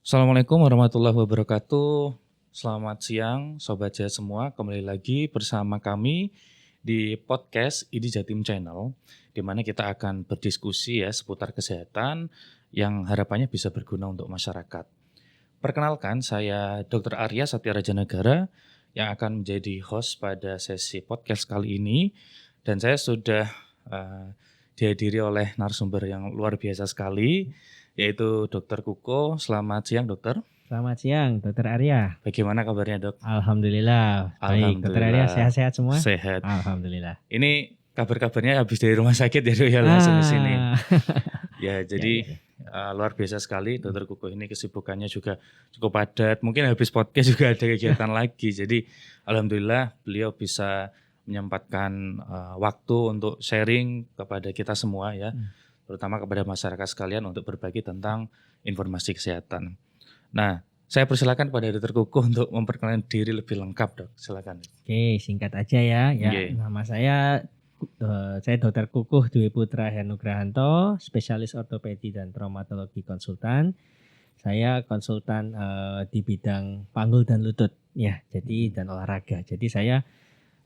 Assalamualaikum warahmatullahi wabarakatuh. Selamat siang Sobat Jaya semua. Kembali lagi bersama kami di podcast ID Jatim Channel, di mana kita akan berdiskusi ya seputar kesehatan yang harapannya bisa berguna untuk masyarakat. Perkenalkan, saya Dr. Arya Satya Raja Negara yang akan menjadi host pada sesi podcast kali ini. Dan saya sudah dihadiri oleh narasumber yang luar biasa sekali, yaitu Dr. Kuko. Selamat siang, Dokter. Selamat siang, Dr. Arya. Bagaimana kabarnya, Dok? Alhamdulillah. Baik, Dr. Arya sehat-sehat semua? Sehat. Alhamdulillah. Ini kabar-kabarnya habis dari rumah sakit ya, Dok, ya langsung ke sini. Ya, jadi luar biasa sekali Dr. Kuko ini, kesibukannya juga cukup padat. Mungkin habis podcast juga ada kegiatan lagi. Jadi alhamdulillah beliau bisa menyempatkan waktu untuk sharing kepada kita semua ya. Terutama kepada masyarakat sekalian untuk berbagi tentang informasi kesehatan. Nah, saya persilakan kepada Dr. Kukuh untuk memperkenalkan diri lebih lengkap, Dok. Silakan. Oke, singkat aja ya. Nama saya Dr. Kukuh Dwi Putra Henugrahanto, spesialis ortopedi dan traumatologi konsultan. Saya konsultan di bidang panggul dan lutut ya, jadi dan olahraga. Jadi saya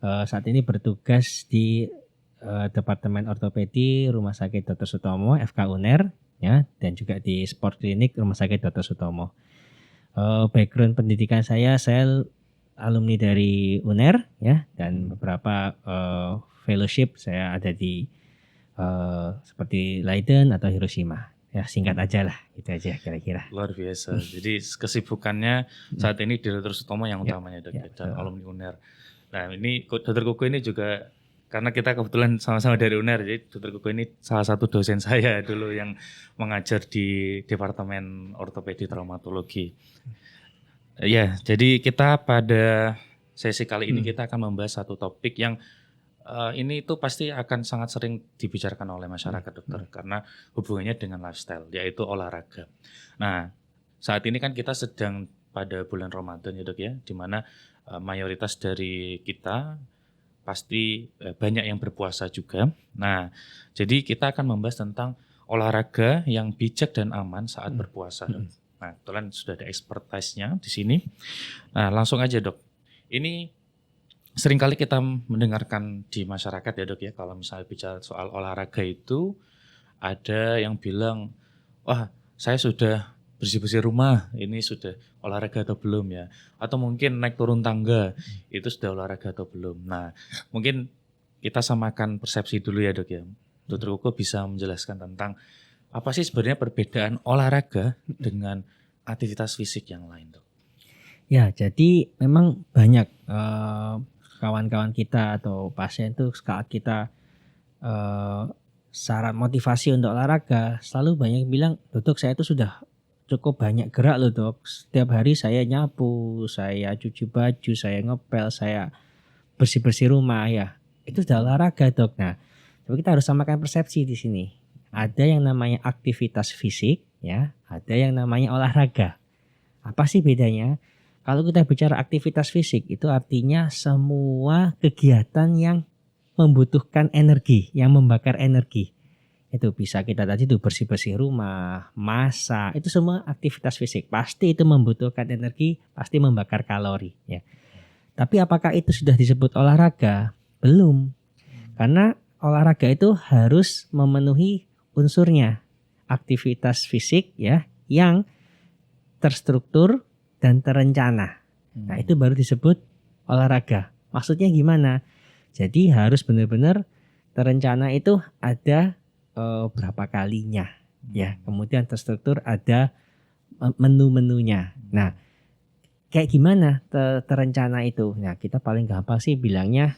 saat ini bertugas di Departemen Ortopedi Rumah Sakit Dr. Sutomo FK UNER ya, dan juga di Sport Clinic Rumah Sakit Dr. Sutomo. Background pendidikan saya alumni dari UNER ya, dan beberapa fellowship saya ada di seperti Leiden atau Hiroshima. Ya, singkat aja lah, gitu aja kira-kira. Luar biasa. Jadi kesibukannya saat ini di Dr. Sutomo yang utamanya, Dok, dan alumni UNER. Nah, ini Dr. Kuko ini juga karena kita kebetulan sama-sama dari UNER, jadi Dr. Kuko ini salah satu dosen saya dulu yang mengajar di Departemen Ortopedi Traumatologi. Ya, jadi kita pada sesi kali ini kita akan membahas satu topik yang ini itu pasti akan sangat sering dibicarakan oleh masyarakat, Dokter, karena hubungannya dengan lifestyle, yaitu olahraga. Nah, saat ini kan kita sedang pada bulan Ramadan ya, Dok ya, di mana mayoritas dari kita pasti banyak yang berpuasa juga. Nah, jadi kita akan membahas tentang olahraga yang bijak dan aman saat berpuasa. Nah, kebetulan sudah ada expertise-nya di sini. Nah, langsung aja, Dok. Ini seringkali kita mendengarkan di masyarakat ya, Dok ya, kalau misalnya bicara soal olahraga itu ada yang bilang, wah, saya sudah bersih-bersih rumah, ini sudah olahraga atau belum ya? Atau mungkin naik turun tangga, itu sudah olahraga atau belum? Nah, mungkin kita samakan persepsi dulu ya, Dok ya. Dr. Kuko bisa menjelaskan tentang apa sih sebenarnya perbedaan olahraga dengan aktivitas fisik yang lain, Dok? Ya, jadi memang banyak kawan-kawan kita atau pasien tuh saat kita saran motivasi untuk olahraga, selalu banyak yang bilang, "Dok, saya tuh sudah cukup banyak gerak loh, Dok. Setiap hari saya nyapu, saya cuci baju, saya ngepel, saya bersih-bersih rumah ya. Itu sudah olahraga, Dok." Nah, tapi kita harus samakan persepsi di sini. Ada yang namanya aktivitas fisik ya, ada yang namanya olahraga. Apa sih bedanya? Kalau kita bicara aktivitas fisik itu artinya semua kegiatan yang membutuhkan energi, yang membakar energi. Itu bisa kita tadi itu bersih-bersih rumah, masak, itu semua aktivitas fisik. Pasti itu membutuhkan energi, pasti membakar kalori ya. Tapi apakah itu sudah disebut olahraga? Belum. Karena olahraga itu harus memenuhi unsurnya. Aktivitas fisik ya yang terstruktur dan terencana. Nah, itu baru disebut olahraga. Maksudnya gimana? Jadi harus benar-benar terencana itu ada berapa kalinya ya, kemudian terstruktur ada menu-menunya. Nah, kayak gimana terencana itu? Nah, kita paling gampang sih bilangnya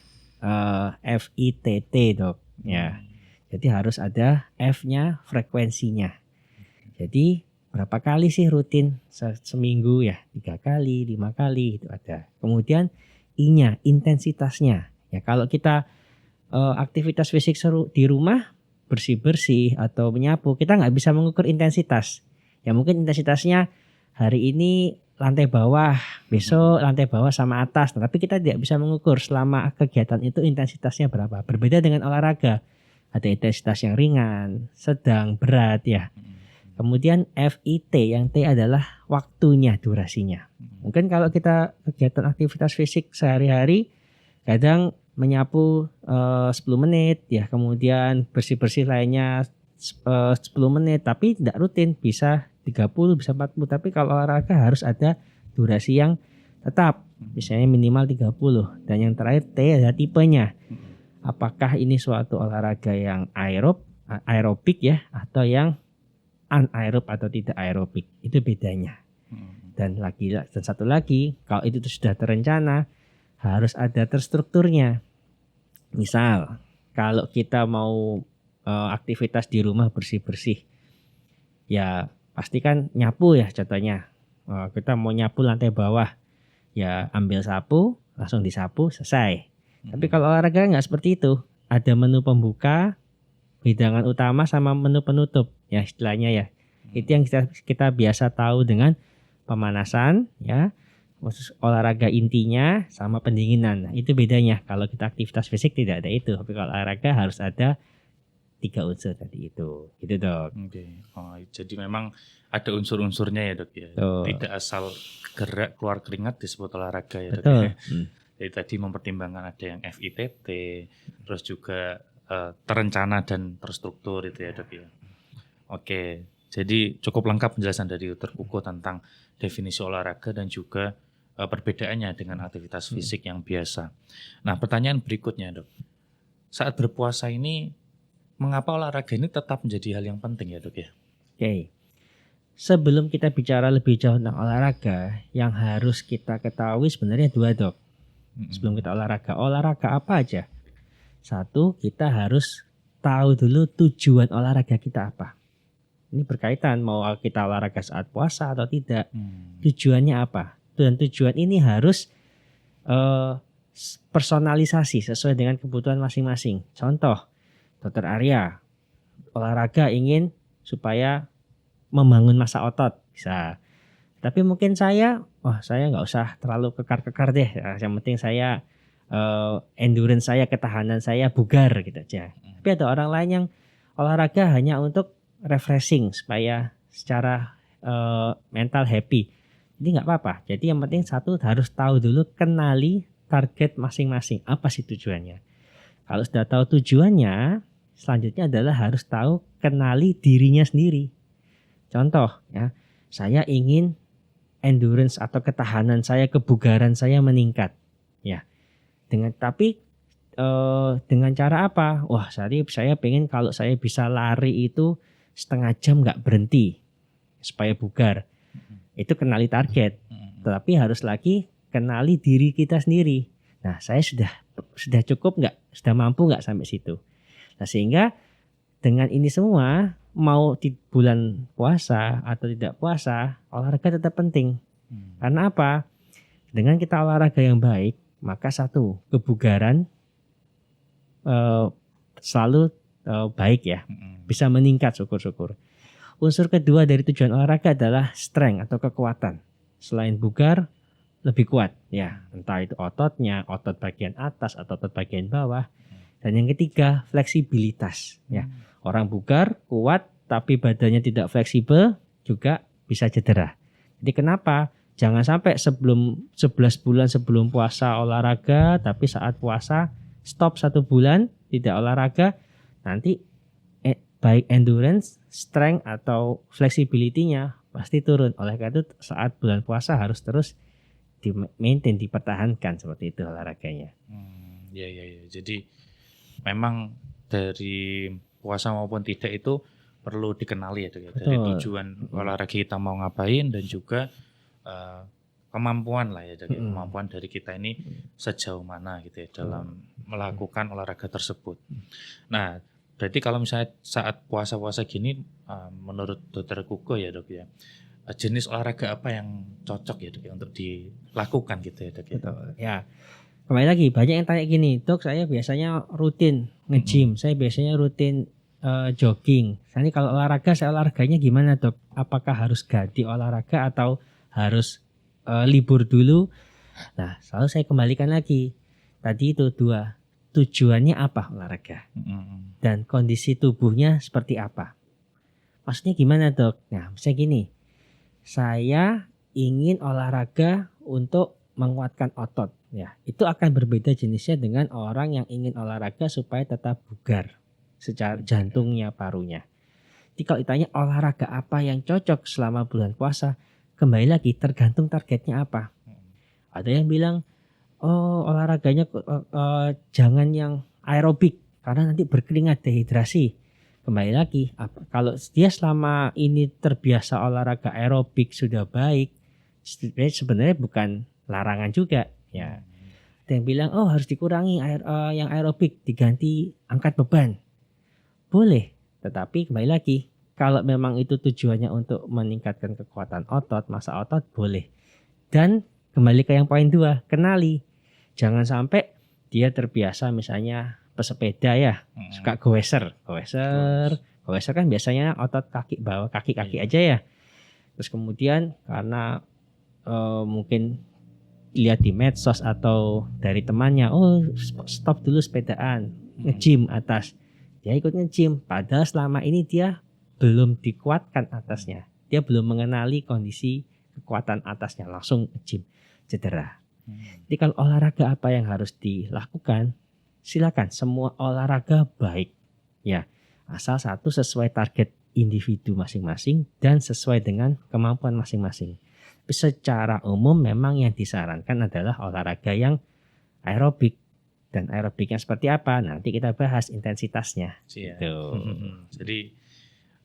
FITT, Dok ya. Jadi harus ada F-nya, frekuensinya. Jadi berapa kali sih rutin seminggu ya? 3 kali, 5 kali itu ada. Kemudian I-nya, intensitasnya. Ya, kalau kita aktivitas fisik seru di rumah bersih-bersih atau menyapu, kita nggak bisa mengukur intensitas. Ya mungkin intensitasnya hari ini lantai bawah, besok lantai bawah sama atas. Tapi kita tidak bisa mengukur selama kegiatan itu intensitasnya berapa. Berbeda dengan olahraga. Ada intensitas yang ringan, sedang, berat ya. Kemudian FIT, yang T adalah waktunya, durasinya. Mungkin kalau kita kegiatan aktivitas fisik sehari-hari, kadang menyapu 10 menit, ya, kemudian bersih-bersih lainnya 10 menit, tapi tidak rutin, bisa 30, bisa 40. Tapi kalau olahraga harus ada durasi yang tetap, misalnya minimal 30. Dan yang terakhir T adalah tipenya. Apakah ini suatu olahraga yang aerobik ya, atau yang anaerob atau tidak aerobik, itu bedanya. Dan satu lagi, kalau itu sudah terencana, harus ada terstrukturnya. Misal, kalau kita mau aktivitas di rumah bersih-bersih, ya pasti kan nyapu ya contohnya. Kita mau nyapu lantai bawah, ya ambil sapu, langsung disapu, selesai. Tapi kalau olahraga nggak seperti itu. Ada menu pembuka, hidangan utama, sama menu penutup, ya istilahnya ya. Itu yang kita biasa tahu dengan pemanasan, ya, khusus olahraga intinya sama pendinginan. Nah, itu bedanya. Kalau kita aktivitas fisik tidak ada itu, tapi kalau olahraga harus ada 3 unsur tadi itu. Gitu, Dok. Oke. Oh, jadi memang ada unsur-unsurnya ya, Dok ya. Betul. Tidak asal gerak keluar keringat disebut olahraga ya, Dok. Betul. Ya. Jadi tadi mempertimbangkan ada yang FITT, terus juga terencana dan terstruktur itu ya, Dok ya. Oke. Jadi cukup lengkap penjelasan dari Dr. Kuko tentang definisi olahraga dan juga perbedaannya dengan aktivitas fisik yang biasa. Nah, pertanyaan berikutnya, Dok. Saat berpuasa ini, mengapa olahraga ini tetap menjadi hal yang penting ya, Dok ya? Oke. Sebelum kita bicara lebih jauh tentang olahraga, yang harus kita ketahui sebenarnya 2, Dok. Sebelum kita olahraga apa aja? 1, kita harus tahu dulu tujuan olahraga kita apa. Ini berkaitan mau kita olahraga saat puasa atau tidak. Tujuannya apa? Dan tujuan ini harus personalisasi sesuai dengan kebutuhan masing-masing. Contoh, Dr. Arya olahraga ingin supaya membangun massa otot, bisa. Tapi mungkin saya nggak usah terlalu kekar-kekar deh. Yang penting saya endurance saya, ketahanan saya bugar gitu aja. Tapi ada orang lain yang olahraga hanya untuk refreshing supaya secara mental happy. Jadi nggak apa-apa. Jadi yang penting satu harus tahu dulu, kenali target masing-masing. Apa sih tujuannya? Kalau sudah tahu tujuannya, selanjutnya adalah harus tahu kenali dirinya sendiri. Contoh ya, saya ingin endurance atau ketahanan saya, kebugaran saya meningkat. Ya. Dengan cara apa? Wah, saya pengen kalau saya bisa lari itu setengah jam nggak berhenti supaya bugar. Itu kenali target. Tetapi harus lagi kenali diri kita sendiri. Nah, saya sudah cukup nggak? Sudah mampu nggak sampai situ? Nah, sehingga dengan ini semua, mau di bulan puasa atau tidak puasa, olahraga tetap penting. Karena apa? Dengan kita olahraga yang baik, maka satu, kebugaran selalu baik ya, bisa meningkat, syukur-syukur. Unsur kedua dari tujuan olahraga adalah strength atau kekuatan. Selain bugar, lebih kuat ya, entah itu ototnya, otot bagian atas atau otot bagian bawah. Dan yang ketiga, fleksibilitas ya. Orang bugar, kuat, tapi badannya tidak fleksibel juga bisa cedera. Jadi kenapa? Jangan sampai 11 bulan sebelum puasa olahraga, tapi saat puasa stop 1 bulan tidak olahraga, nanti baik endurance, strength atau flexibility-nya pasti turun. Oleh karena itu saat bulan puasa harus terus di-maintain, dipertahankan seperti itu olahraganya. Ya. Jadi memang dari puasa maupun tidak itu perlu dikenali ya, Dok ya. Dari tujuan olahraga kita mau ngapain dan juga kemampuan lah ya, Dok ya. Kemampuan dari kita ini sejauh mana gitu ya dalam melakukan olahraga tersebut. Nah, berarti kalau misalnya saat puasa-puasa gini, menurut Dr. Kuko ya, Dok ya, jenis olahraga apa yang cocok ya, Dok ya, untuk dilakukan gitu ya, Dok ya? Betul. Ya. Kembali lagi, banyak yang tanya gini, Dok, saya biasanya rutin nge-gym, saya biasanya rutin jogging. Ini kalau olahraga, saya olahraganya gimana, Dok? Apakah harus ganti olahraga atau harus libur dulu? Nah, selalu saya kembalikan lagi. Tadi itu 2. Tujuannya apa olahraga? Dan kondisi tubuhnya seperti apa? Maksudnya gimana dok? Nah misalnya gini, saya ingin olahraga untuk menguatkan otot. Ya, itu akan berbeda jenisnya dengan orang yang ingin olahraga supaya tetap bugar secara jantungnya, parunya. Jadi kalau ditanya olahraga apa yang cocok selama bulan puasa, kembali lagi tergantung targetnya apa. Ada yang bilang, oh olahraganya jangan yang aerobik karena nanti berkeringat, dehidrasi. Kembali lagi, kalau dia selama ini terbiasa olahraga aerobik sudah baik, sebenarnya bukan larangan juga. Ya, ada yang bilang, oh harus dikurangi yang aerobik, diganti angkat beban. Boleh, tetapi kembali lagi, kalau memang itu tujuannya untuk meningkatkan kekuatan otot, massa otot, boleh. Dan kembali ke yang poin 2, kenali. Jangan sampai dia terbiasa misalnya pesepeda ya, suka goeser kan biasanya otot kaki bawah, kaki aja ya. Terus kemudian karena mungkin lihat di medsos atau dari temannya, oh stop dulu sepedaan, nge-gym atas. Dia ikut nge-gym, padahal selama ini dia belum dikuatkan atasnya. Dia belum mengenali kondisi kekuatan atasnya, langsung nge-gym, cedera. Jadi kalau olahraga apa yang harus dilakukan, silakan, semua olahraga baik. Ya, asal satu sesuai target individu masing-masing dan sesuai dengan kemampuan masing-masing. Tapi secara umum memang yang disarankan adalah olahraga yang aerobik. Dan aerobiknya seperti apa? Nanti kita bahas intensitasnya. Gitu. Jadi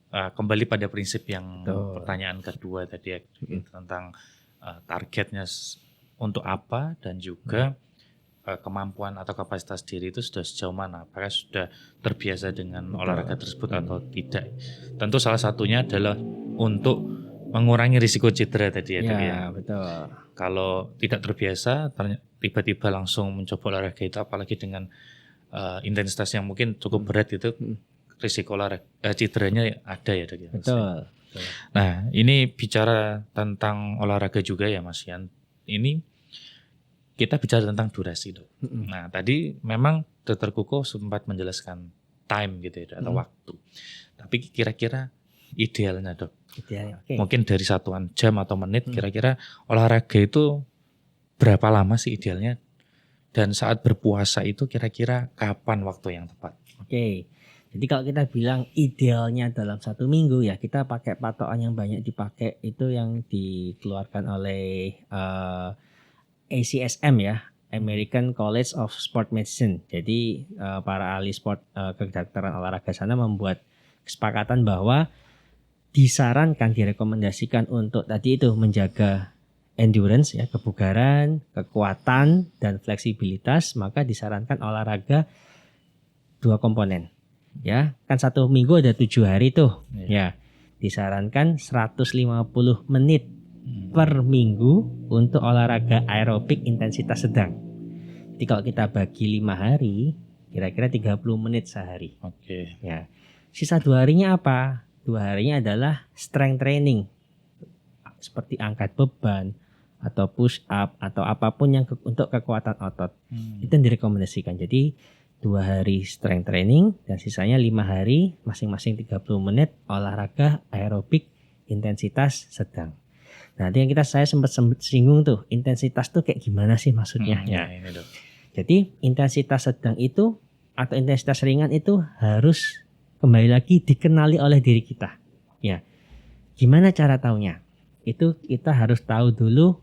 kembali pada prinsip yang pertanyaan kedua tadi ya, tentang targetnya untuk apa dan juga kemampuan atau kapasitas diri itu sudah sejauh mana, apakah sudah terbiasa dengan olahraga tersebut atau tidak. Tentu salah satunya adalah untuk mengurangi risiko cedera tadi ya. Ya, betul. Kalau tidak terbiasa, tiba-tiba langsung mencoba olahraga itu, apalagi dengan intensitas yang mungkin cukup berat itu, risiko cederanya ada ya dok ya. Betul. Nah ini bicara tentang olahraga juga ya Mas Yan. Ini kita bicara tentang durasi dok. Nah tadi memang Dr. Kuko sempat menjelaskan time gitu ya atau waktu. Tapi kira-kira idealnya dok, mungkin dari satuan jam atau menit, kira-kira olahraga itu berapa lama sih idealnya? Dan saat berpuasa itu kira-kira kapan waktu yang tepat? Oke, jadi kalau kita bilang idealnya dalam 1 minggu ya, kita pakai patokan yang banyak dipakai itu yang dikeluarkan oleh ACSM ya, American College of Sport Medicine. Jadi para ahli sport kedokteran olahraga sana membuat kesepakatan bahwa disarankan, direkomendasikan untuk tadi itu menjaga endurance ya, kebugaran, kekuatan dan fleksibilitas, maka disarankan olahraga 2 komponen. Ya, kan 1 minggu ada 7 hari tuh. Ya. Disarankan 150 menit per minggu untuk olahraga aerobik intensitas sedang. Jadi kalau kita bagi 5 hari, kira-kira 30 menit sehari. Oke. Ya. Sisa 2 harinya apa? 2 harinya adalah strength training, seperti angkat beban atau push up atau apapun yang untuk kekuatan otot. Itu yang direkomendasikan. Jadi 2 hari strength training dan sisanya 5 hari masing-masing 30 menit olahraga aerobik intensitas sedang. Nah, yang saya sempat singgung tuh, intensitas tuh kayak gimana sih maksudnya? Ya, ini dok. Jadi intensitas sedang itu atau intensitas ringan itu harus kembali lagi dikenali oleh diri kita. Ya, gimana cara taunya? Itu kita harus tahu dulu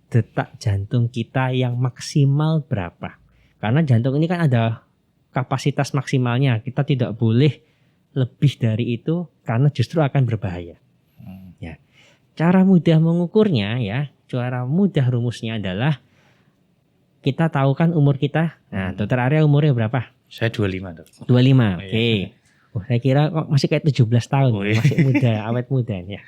detak jantung kita yang maksimal berapa. Karena jantung ini kan ada kapasitas maksimalnya. Kita tidak boleh lebih dari itu karena justru akan berbahaya. Ya, cara mudah mengukurnya ya, cara mudah rumusnya adalah kita tahu kan umur kita. Nah, Dokter Arya umurnya berapa? Saya 25 dok. 25, oke. Saya kira kok masih kayak 17 tahun, masih muda, awet muda ya.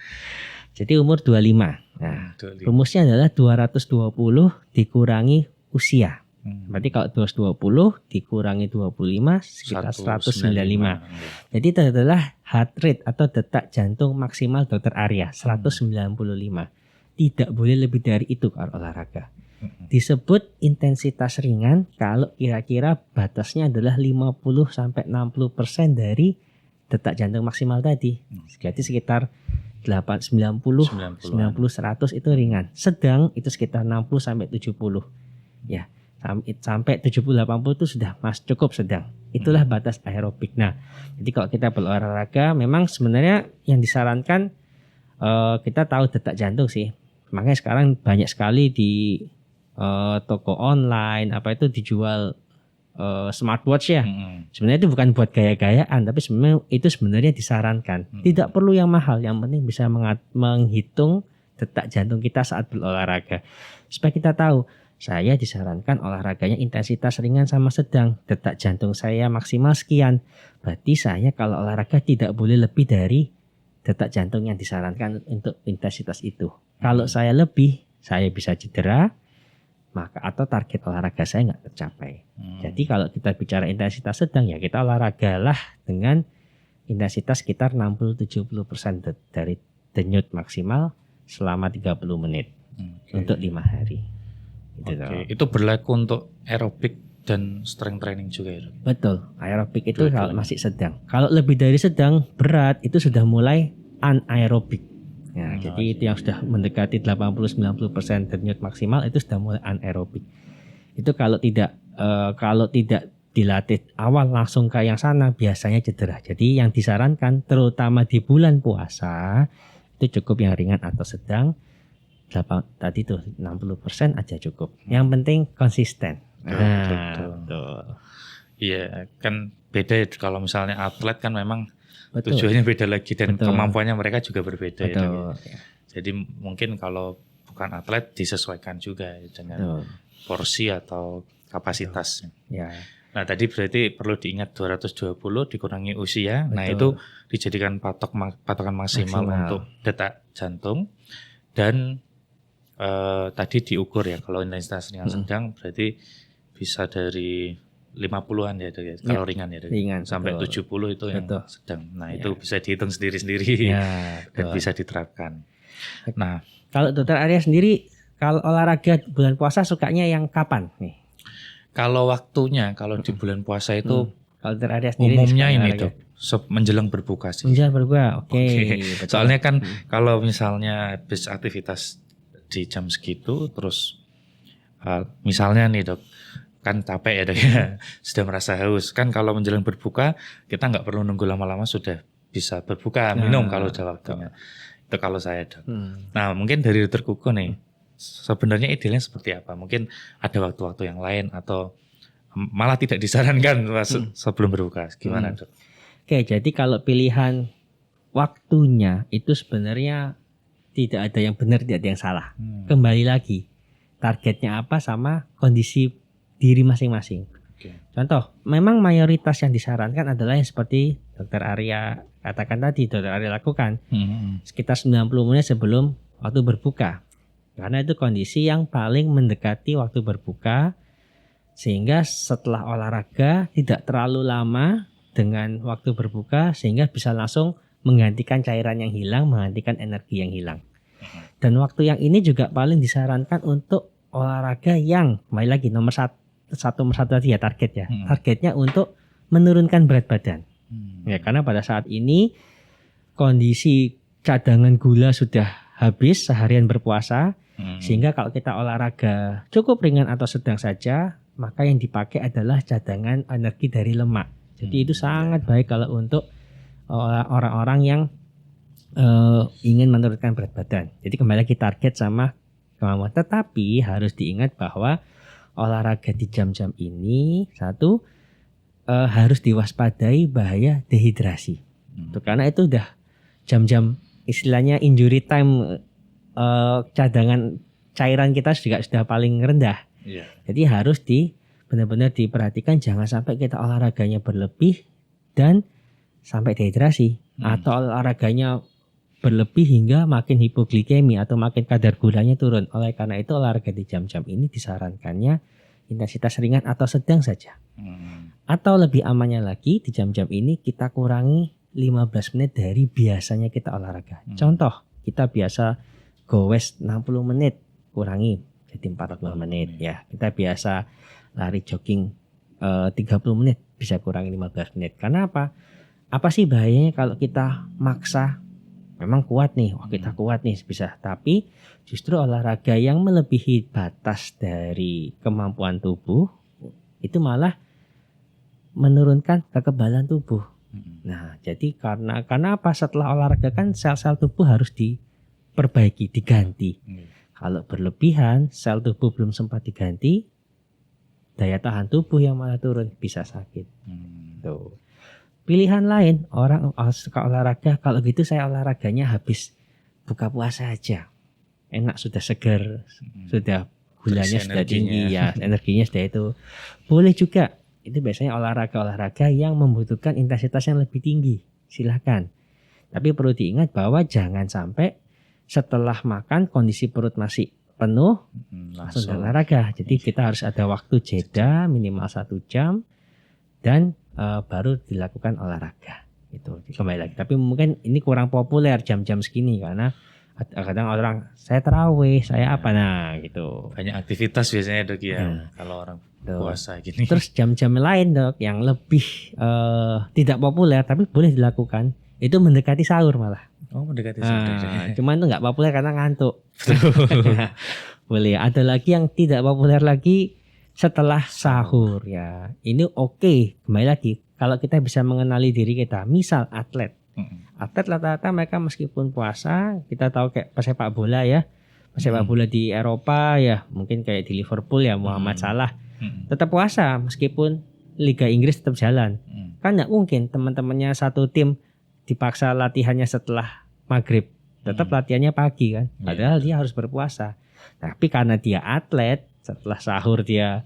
Jadi umur 25. Nah, 25. Rumusnya adalah 220 dikurangi usia. Berarti kalau 220 dikurangi 25 sekitar 195. Jadi itu adalah heart rate atau detak jantung maksimal Dokter Arya, 195. Tidak boleh lebih dari itu kalau olahraga. Disebut intensitas ringan kalau kira-kira batasnya adalah 50-60% dari detak jantung maksimal tadi. Jadi sekitar 90, 100 itu ringan. Sedang itu sekitar 60 sampai 70. Ya, sampai 70 80 itu sudah cukup sedang. Itulah batas aerobik. Nah, jadi kalau kita berolahraga memang sebenarnya yang disarankan kita tahu detak jantung sih. Makanya sekarang banyak sekali di toko online apa itu dijual smartwatch ya. Sebenarnya itu bukan buat gaya-gayaan, tapi sebenarnya itu sebenarnya disarankan. Tidak perlu yang mahal, yang penting bisa menghitung detak jantung kita saat berolahraga. Supaya kita tahu, saya disarankan olahraganya intensitas ringan sama sedang. Detak jantung saya maksimal sekian. Berarti saya kalau olahraga tidak boleh lebih dari detak jantung yang disarankan untuk intensitas itu. Kalau saya lebih, saya bisa cedera, maka atau target olahraga saya nggak tercapai. Jadi kalau kita bicara intensitas sedang, ya kita olahragalah dengan intensitas sekitar 60-70% dari denyut maksimal selama 30 menit untuk 5 hari. Gitu. Itu berlaku untuk aerobik dan strength training juga ya? Betul, aerobik itu kalau masih sedang. Kalau lebih dari sedang, berat itu sudah mulai anaerobik. Nah, jadi itu yang sudah mendekati 80-90% denyut maksimal itu sudah mulai anaerobik. Itu kalau tidak dilatih awal langsung ke yang sana biasanya cedera. Jadi yang disarankan terutama di bulan puasa itu cukup yang ringan atau sedang. Tadi tuh 60% aja cukup. Yang penting konsisten. Betul. Iya, kan beda ya kalau misalnya atlet kan memang tujuannya beda lagi dan kemampuannya mereka juga berbeda. Ya. Jadi mungkin kalau bukan atlet disesuaikan juga dengan porsi atau kapasitasnya. Ya. Nah, tadi berarti perlu diingat 220 dikurangi usia. Nah, itu dijadikan patokan maksimal untuk detak jantung dan tadi diukur ya, kalau intensitas ringan sedang berarti bisa dari 50-an ya, kalau ringan ya, ringan, sampai 70 itu yang sedang. Nah, itu bisa dihitung sendiri-sendiri dan bisa diterapkan. Nah, kalau Dokter Arya sendiri kalau olahraga bulan puasa sukanya yang kapan nih? Kalau waktunya, kalau di bulan puasa itu kalau Dokter Arya sendiri umumnya ini Dok, menjelang berbuka sih. Menjelang berbuka, oke. Soalnya kan kalau misalnya habis aktivitas di jam segitu terus misalnya nih Dok, kan capek ya Dok ya, sudah merasa haus kan, kalau menjelang berbuka kita nggak perlu nunggu lama-lama, sudah bisa berbuka minum kalau udah waktunya. Itu kalau saya Dok. Nah, mungkin dari Dokter Kuku nih sebenarnya idealnya seperti apa? Mungkin ada waktu-waktu yang lain atau malah tidak disarankan sebelum berbuka, gimana Dok? Oke, jadi kalau pilihan waktunya itu sebenarnya tidak ada yang benar, tidak ada yang salah. Kembali lagi, targetnya apa sama kondisi diri masing-masing. Contoh, memang mayoritas yang disarankan adalah yang seperti Dokter Arya katakan tadi, Dokter Arya lakukan. Sekitar 90 menit sebelum waktu berbuka. Karena itu kondisi yang paling mendekati waktu berbuka, sehingga setelah olahraga tidak terlalu lama dengan waktu berbuka, sehingga bisa langsung menggantikan cairan yang hilang, menggantikan energi yang hilang. Dan waktu yang ini juga paling disarankan untuk olahraga yang kembali lagi nomor satu tadi ya target ya. Targetnya untuk menurunkan berat badan. Ya, karena pada saat ini kondisi cadangan gula sudah habis seharian berpuasa, sehingga kalau kita olahraga cukup ringan atau sedang saja, maka yang dipakai adalah cadangan energi dari lemak. Jadi itu sangat baik kalau untuk orang-orang yang ingin menurunkan berat badan. Jadi kembali lagi target sama kemampuan. Tetapi harus diingat bahwa olahraga di jam-jam ini harus diwaspadai bahaya dehidrasi. Karena itu udah jam-jam istilahnya injury time, cadangan cairan kita juga sudah paling rendah. Jadi harus benar-benar diperhatikan, jangan sampai kita olahraganya berlebih dan sampai dehidrasi, atau olahraganya berlebih hingga makin hipoglikemi atau makin kadar gulanya turun. Oleh karena itu olahraga di jam-jam ini disarankannya intensitas ringan atau sedang saja. Atau lebih amannya lagi di jam-jam ini kita kurangi 15 menit dari biasanya kita olahraga. Contoh, kita biasa goes 60 menit, kurangi jadi 40 menit ya. Kita biasa lari jogging 30 menit, bisa kurangi 15 menit. Karena apa? apa sih bahayanya kalau kita maksa? Memang kuat nih, wah kita kuat nih bisa. Tapi justru olahraga yang melebihi batas dari kemampuan tubuh itu malah menurunkan kekebalan tubuh. Nah, jadi karena apa? Setelah olahraga kan sel-sel tubuh harus diperbaiki, diganti. Kalau berlebihan, sel tubuh belum sempat diganti, daya tahan tubuh yang malah turun, bisa sakit. Tuh. Pilihan lain, orang suka olahraga, kalau gitu saya olahraganya habis buka puasa aja. Enak, sudah segar, sudah gulanya sudah tinggi ya, energinya sudah itu. Boleh juga. Itu biasanya olahraga-olahraga yang membutuhkan intensitas yang lebih tinggi. Silahkan. Tapi perlu diingat bahwa jangan sampai setelah makan kondisi perut masih penuh langsung olahraga. Jadi kita harus ada waktu jeda minimal 1 jam dan baru dilakukan olahraga. Itu kembali lagi. Tapi mungkin ini kurang populer jam-jam segini karena kadang orang saya tarawih, saya apa gitu. Banyak aktivitas biasanya Dok ya kalau orang puasa gini. Terus jam-jam lain Dok yang lebih tidak populer tapi boleh dilakukan itu mendekati sahur malah. Oh, mendekati sahur. Cuman itu nggak populer karena ngantuk. Boleh. Ada lagi yang tidak populer lagi setelah sahur ya. Ini oke. Kembali lagi kalau kita bisa mengenali diri kita. Misal atlet. Atlet rata-rata mereka meskipun puasa, kita tahu kayak pesepak bola ya. Pesepak bola di Eropa ya, mungkin kayak di Liverpool ya Muhammad Salah. Tetap puasa meskipun Liga Inggris tetap jalan. Kan enggak mungkin teman-temannya satu tim dipaksa latihannya setelah maghrib. Tetap latihannya pagi kan. Padahal dia harus berpuasa. Tapi karena dia atlet, setelah sahur dia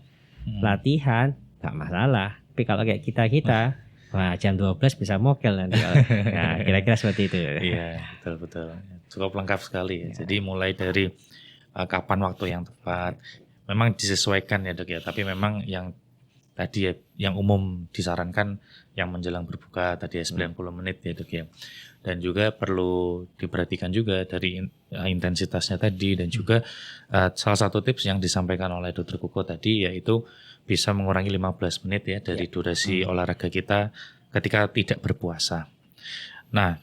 latihan, enggak masalah. Tapi kalau kayak kita wah, jam 12 bisa mokel nanti. Nah, kira-kira seperti itu. Iya, betul. Cukup lengkap sekali ya. Jadi mulai dari kapan waktu yang tepat. Memang disesuaikan ya Dok ya. Tapi memang yang tadi ya, yang umum disarankan yang menjelang berbuka tadi ya 90 menit ya Dok ya. Dan juga perlu diperhatikan juga dari intensitasnya tadi dan juga salah satu tips yang disampaikan oleh Dr. Kuko tadi yaitu bisa mengurangi 15 menit ya dari durasi olahraga kita ketika tidak berpuasa. Nah,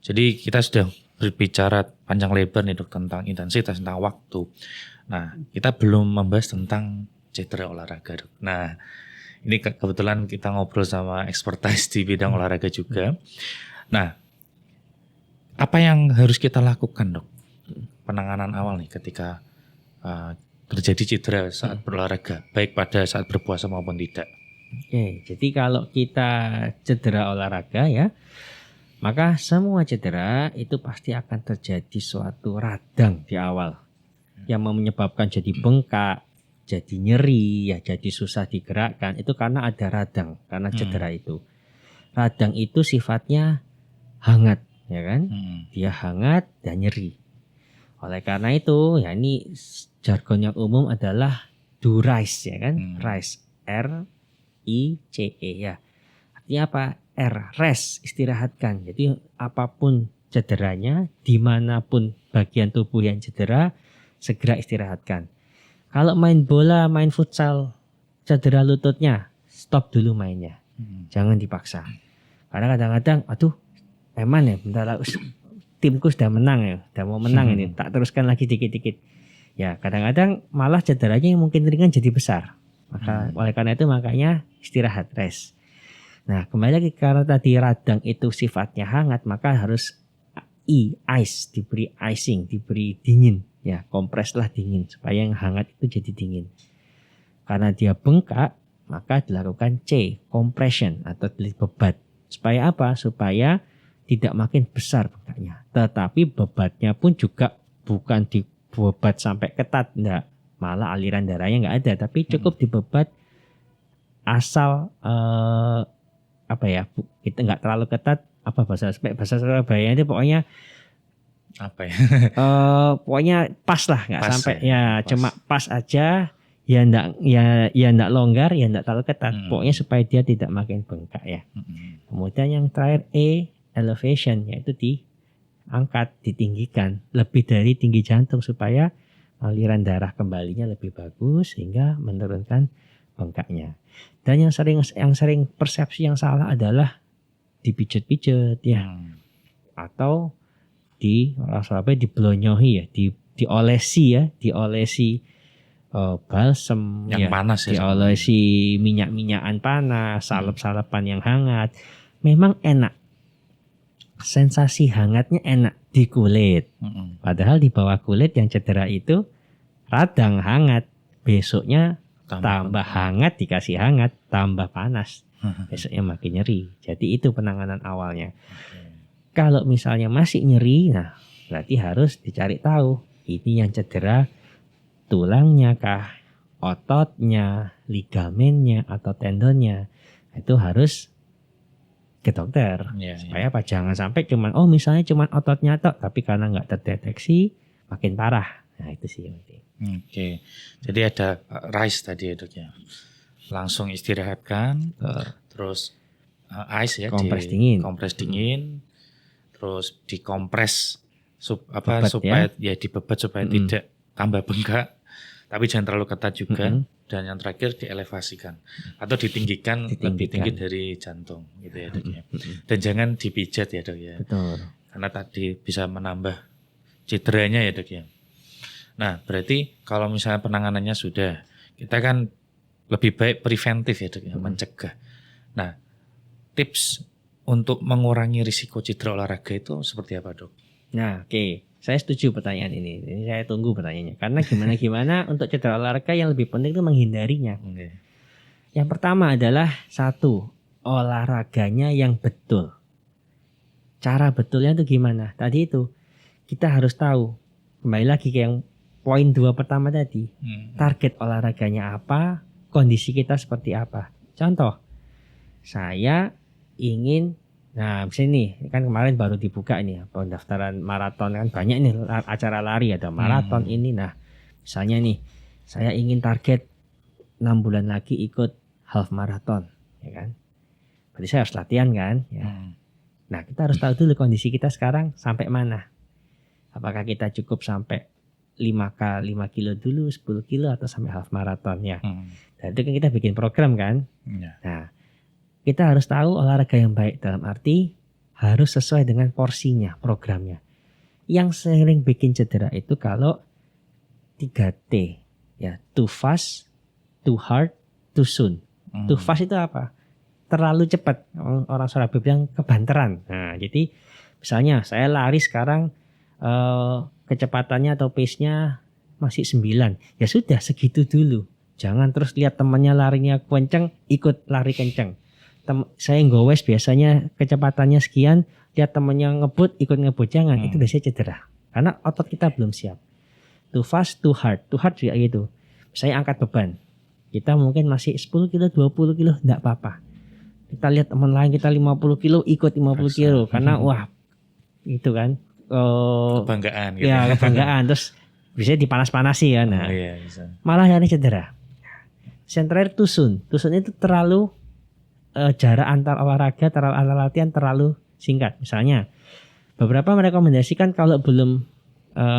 jadi kita sudah berbicara panjang lebar nih Dok tentang intensitas, tentang waktu. Nah, kita belum membahas tentang cedera olahraga Dok. Nah, ini kebetulan kita ngobrol sama expertise di bidang olahraga juga. Nah, apa yang harus kita lakukan Dok? Penanganan awal nih ketika terjadi cedera saat berolahraga, baik pada saat berpuasa maupun tidak. Oke, jadi kalau kita cedera olahraga ya, maka semua cedera itu pasti akan terjadi suatu radang di awal yang menyebabkan jadi bengkak, jadi nyeri, ya jadi susah digerakkan. Itu karena ada radang, karena cedera itu. Radang itu sifatnya hangat, ya kan? Dia hangat dan nyeri. Oleh karena itu, ya ini jargon yang umum adalah do rise, ya kan? Rise, R-I-C-E ya. Artinya apa? R, rest, istirahatkan. Jadi apapun cederanya, dimanapun bagian tubuh yang cedera, segera istirahatkan. Kalau main bola, main futsal, cedera lututnya, stop dulu mainnya. Jangan dipaksa. Karena kadang-kadang, aduh, eman ya, bentar timku sudah menang ya, sudah mau menang ini, tak teruskan lagi dikit-dikit. Ya kadang-kadang malah cederanya yang mungkin ringan jadi besar. Maka oleh karena itu makanya istirahat, rest. Nah kembali lagi karena tadi radang itu sifatnya hangat, maka harus ice, diberi icing, diberi dingin. Ya kompreslah dingin supaya yang hangat itu jadi dingin. Karena dia bengkak, maka dilakukan C, compression atau bebat. Supaya apa? Supaya tidak makin besar bengkaknya. Tetapi bebatnya pun juga bukan dibebat sampai ketat, enggak. Malah aliran darahnya enggak ada, tapi cukup dibebat asal kita enggak terlalu ketat. Apa bahasa Surabaya itu pokoknya apa ya? Pokoknya pas lah, enggak sampai ya pas. Cuma pas aja. Ya enggak longgar, ya enggak terlalu ketat. Pokoknya supaya dia tidak makin bengkak ya. Kemudian yang terakhir E, elevation, yaitu diangkat, ditinggikan lebih dari tinggi jantung supaya aliran darah kembalinya lebih bagus sehingga menurunkan bengkaknya. Dan yang sering persepsi yang salah adalah dipijat-pijat ya, atau diblonyohi ya, diolesi balsem yang ya, panas ya, diolesi minyak-minyakan panas, salep-salepan yang hangat. Memang enak, sensasi hangatnya enak di kulit. Padahal di bawah kulit yang cedera itu radang hangat, besoknya tambah hangat, dikasih hangat tambah panas, besoknya makin nyeri. Jadi itu penanganan awalnya. Kalau misalnya masih nyeri, nah berarti harus dicari tahu ini yang cedera tulangnya kah, ototnya, ligamennya atau tendonnya. Itu harus ke dokter supaya apa, jangan sampai misalnya cuman ototnya tok, tapi karena nggak terdeteksi makin parah. Nah itu sih yang penting. Oke, jadi ada RICE tadi ya dok ya, langsung istirahatkan, terus ice ya, kompres dingin, terus dikompres supaya dibebat supaya tidak tambah bengkak, tapi jangan terlalu ketat juga. Dan yang terakhir dielevasikan atau ditinggikan lebih tinggi dari jantung gitu ya dok ya. Dan jangan dipijat ya dok ya. Betul. Karena tadi bisa menambah cederanya ya dok ya. Nah berarti kalau misalnya penanganannya sudah, kita kan lebih baik preventif ya dok ya, mencegah. Nah tips untuk mengurangi risiko cedera olahraga itu seperti apa dok? Nah oke. Saya setuju pertanyaan ini. Ini saya tunggu pertanyaannya. Karena gimana untuk cedera olahraga yang lebih penting itu menghindarinya. Yang pertama adalah satu, olahraganya yang betul. Cara betulnya itu gimana? Tadi itu kita harus tahu. Kembali lagi ke yang poin 2 pertama tadi. Target olahraganya apa? Kondisi kita seperti apa? Contoh, saya ingin, nah misalnya nih kan kemarin baru dibuka ini pendaftaran maraton, kan banyak nih acara lari, ada maraton ini. Nah misalnya nih saya ingin target 6 bulan lagi ikut half marathon ya kan, berarti saya harus latihan kan ya. Nah kita harus tahu dulu kondisi kita sekarang sampai mana, apakah kita cukup sampai 5 kilo dulu, 10 kilo atau sampai half marathon ya. Dan itu kan kita bikin program kan. Nah kita harus tahu olahraga yang baik dalam arti harus sesuai dengan porsinya, programnya. Yang sering bikin cedera itu kalau 3T ya, too fast, too hard, too soon. Too fast itu apa? Terlalu cepat. Orang Surabaya bilang kebanteran. Nah, jadi misalnya saya lari sekarang kecepatannya atau pace-nya masih 9. Ya sudah segitu dulu. Jangan terus lihat temannya larinya kenceng, ikut lari kenceng. Saya gowes biasanya kecepatannya sekian, lihat temennya ngebut ikut ngebut, jangan. Itu biasanya cedera karena otot kita belum siap. Too fast, too hard juga gitu. Saya angkat beban, kita mungkin masih 10 kilo 20 kilo enggak apa-apa, kita lihat teman lain kita 50 kilo ikut 50 kilo karena wah itu kan kebanggaan gitu. Ya kebanggaan. Terus bisa dipanas-panasi ya. Nah malah ini cedera. Yang terakhir tusun itu terlalu jarak antar olahraga, antar latihan terlalu singkat. Misalnya beberapa merekomendasikan kalau belum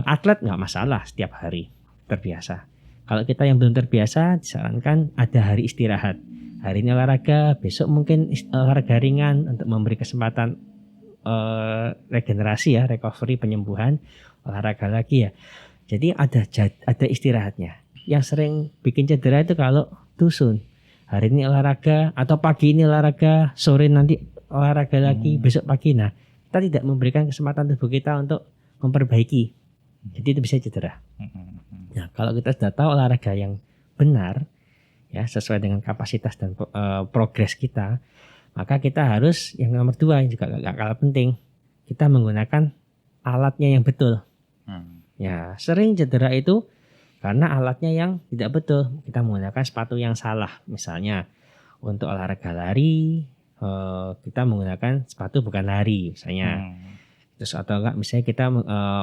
atlet nggak masalah setiap hari, terbiasa. Kalau kita yang belum terbiasa disarankan ada hari istirahat. Hari ini olahraga, besok mungkin olahraga ringan untuk memberi kesempatan regenerasi ya, recovery, penyembuhan, olahraga lagi ya. Jadi ada istirahatnya. Yang sering bikin cedera itu kalau tusun. Hari ini olahraga atau pagi ini olahraga, sore nanti olahraga lagi, besok pagi. Nah, kita tidak memberikan kesempatan tubuh kita untuk memperbaiki. Jadi itu bisa cedera. Nah, kalau kita sudah tahu olahraga yang benar, ya sesuai dengan kapasitas dan progres kita, maka kita harus yang nomor 2 yang juga gak kalah penting, kita menggunakan alatnya yang betul. Ya, sering cedera itu karena alatnya yang tidak betul. Kita menggunakan sepatu yang salah. Misalnya untuk olahraga lari, kita menggunakan sepatu bukan lari misalnya. Terus atau enggak misalnya kita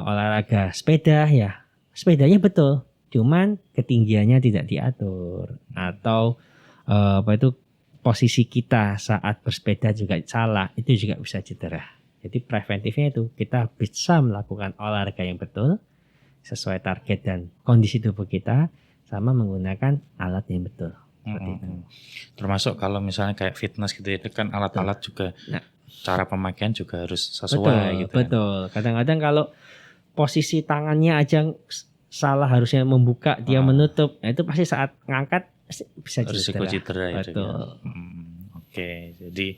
olahraga sepeda ya, sepedanya betul, cuman ketinggiannya tidak diatur, atau posisi kita saat bersepeda juga salah, itu juga bisa cedera. Jadi preventifnya itu kita bisa melakukan olahraga yang betul sesuai target dan kondisi tubuh kita, sama menggunakan alat yang betul. seperti itu. Termasuk kalau misalnya kayak fitness gitu ya, itu kan alat-alat juga Nah, cara pemakaian juga harus sesuai gitu. betul. Kadang-kadang kalau posisi tangannya aja salah, harusnya membuka dia menutup, nah itu pasti saat ngangkat bisa Risiko cedera itu betul. ya. Oke, jadi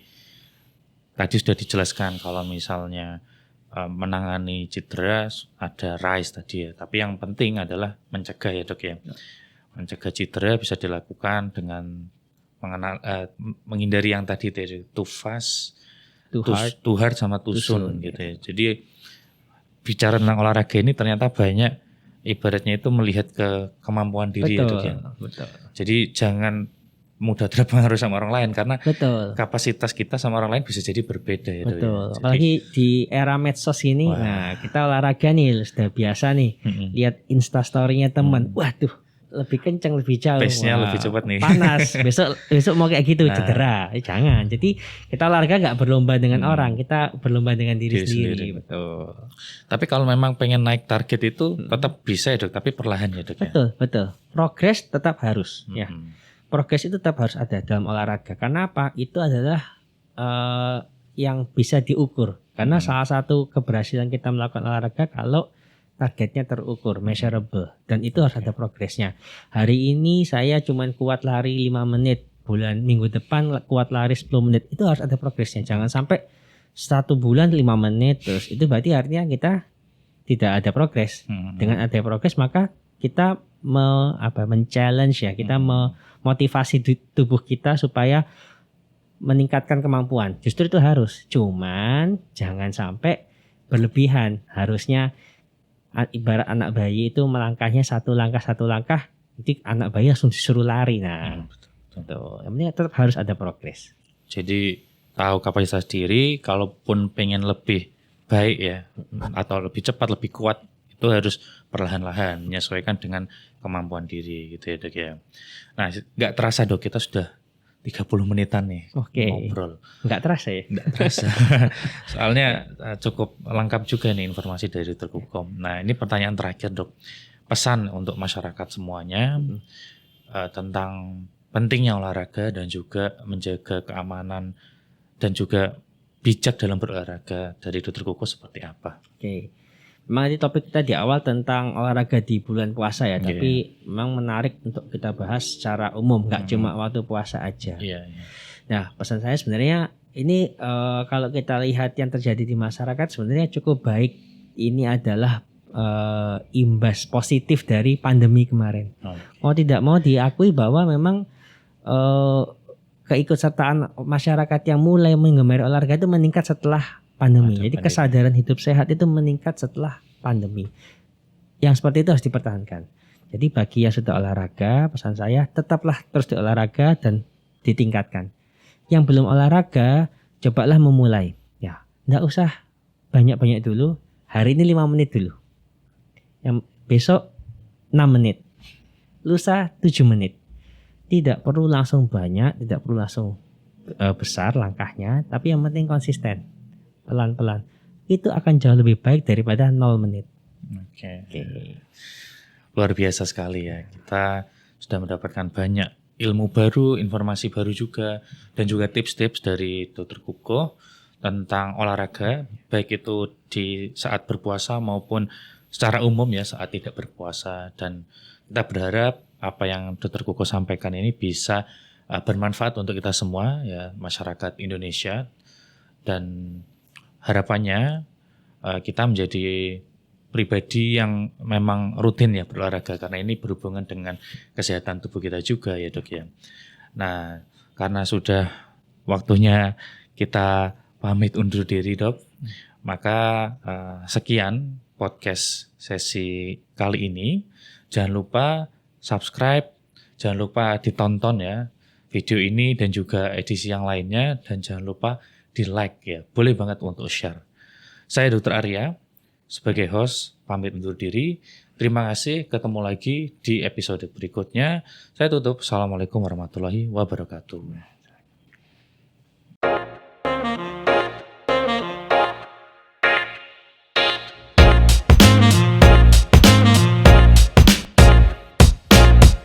tadi sudah dijelaskan kalau misalnya menangani cedera ada RISE tadi ya. Tapi yang penting adalah mencegah ya dok ya. Mencegah cedera bisa dilakukan dengan menghindari yang tadi too fast, too hard sama too soon gitu ya. Jadi bicara tentang olahraga ini ternyata banyak ibaratnya itu melihat ke kemampuan diri ya dok ya. Betul. Jadi jangan mudah terpengaruh sama orang lain karena betul. kapasitas kita sama orang lain bisa jadi berbeda ya. Betul. Ya. Apalagi di era medsos ini, nah kita olahraga nih sudah biasa nih, lihat instastorynya teman, waduh lebih kencang lebih jauh, pace-nya lebih cepat nih, panas, besok mau kayak gitu cedera, jangan. Jadi kita olahraga nggak berlomba dengan orang, kita berlomba dengan diri sendiri. Betul. Tapi kalau memang pengen naik target itu tetap bisa ya dok, tapi perlahan ya dok. Betul. Progres tetap harus ya. Progres itu tetap harus ada dalam olahraga. Karena apa? Itu adalah yang bisa diukur. Karena salah satu keberhasilan kita melakukan olahraga kalau targetnya terukur, measurable. Dan itu harus ada progresnya. Hari ini saya cuma kuat lari 5 menit. Minggu depan kuat lari 10 menit. Itu harus ada progresnya. Jangan sampai 1 bulan 5 menit. Terus itu berarti artinya kita tidak ada progres. Dengan ada progres maka kita men-challenge ya. Kita memotivasi tubuh kita supaya meningkatkan kemampuan. Justru itu harus. Cuman jangan sampai berlebihan. Harusnya ibarat anak bayi itu melangkahnya satu langkah, jadi anak bayi langsung disuruh lari. Nah, betul. Yang penting tetap harus ada progres. Jadi tahu kapasitas diri, kalaupun pengen lebih baik ya, atau lebih cepat, lebih kuat, itu harus perlahan-lahan menyesuaikan dengan kemampuan diri gitu ya dok ya. Nah, nggak terasa dok, kita sudah 30 menitan nih ngobrol. Nggak terasa ya? Nggak terasa. Soalnya cukup lengkap juga nih informasi dari Dr. Kukom. Nah ini pertanyaan terakhir dok. Pesan untuk masyarakat semuanya tentang pentingnya olahraga dan juga menjaga keamanan dan juga bijak dalam berolahraga dari Dr. Kuko seperti apa? Oke. Memang ini topik kita di awal tentang olahraga di bulan puasa ya, tapi memang menarik untuk kita bahas secara umum, nggak cuma waktu puasa aja. Nah, pesan saya sebenarnya ini kalau kita lihat yang terjadi di masyarakat sebenarnya cukup baik. Ini adalah imbas positif dari pandemi kemarin. Mau tidak mau diakui bahwa memang keikutsertaan masyarakat yang mulai menggemari olahraga itu meningkat setelah pandemi. Jadi kesadaran hidup sehat itu meningkat setelah pandemi. Yang seperti itu harus dipertahankan. Jadi bagi yang sudah olahraga, pesan saya tetaplah terus di olahraga dan ditingkatkan. Yang belum olahraga, cobalah memulai. Ya, enggak usah banyak-banyak dulu. Hari ini 5 menit dulu. Yang besok 6 menit. Lusa 7 menit. Tidak perlu langsung banyak, tidak perlu langsung besar langkahnya, tapi yang penting konsisten. Pelan-pelan. Itu akan jauh lebih baik daripada 0 menit. Oke. Luar biasa sekali ya. Kita sudah mendapatkan banyak ilmu baru, informasi baru juga, dan juga tips-tips dari Dr. Kuko tentang olahraga, baik itu di saat berpuasa maupun secara umum ya saat tidak berpuasa. Dan kita berharap apa yang Dr. Kuko sampaikan ini bisa bermanfaat untuk kita semua ya, masyarakat Indonesia, dan harapannya kita menjadi pribadi yang memang rutin ya berolahraga, karena ini berhubungan dengan kesehatan tubuh kita juga ya dok ya. Nah karena sudah waktunya kita pamit undur diri dok, maka sekian podcast sesi kali ini. Jangan lupa subscribe, jangan lupa ditonton ya video ini dan juga edisi yang lainnya, dan jangan lupa di like ya, boleh banget untuk share. Saya Dr. Arya sebagai host pamit undur diri. Terima kasih, ketemu lagi di episode berikutnya. Saya tutup. Assalamualaikum warahmatullahi wabarakatuh.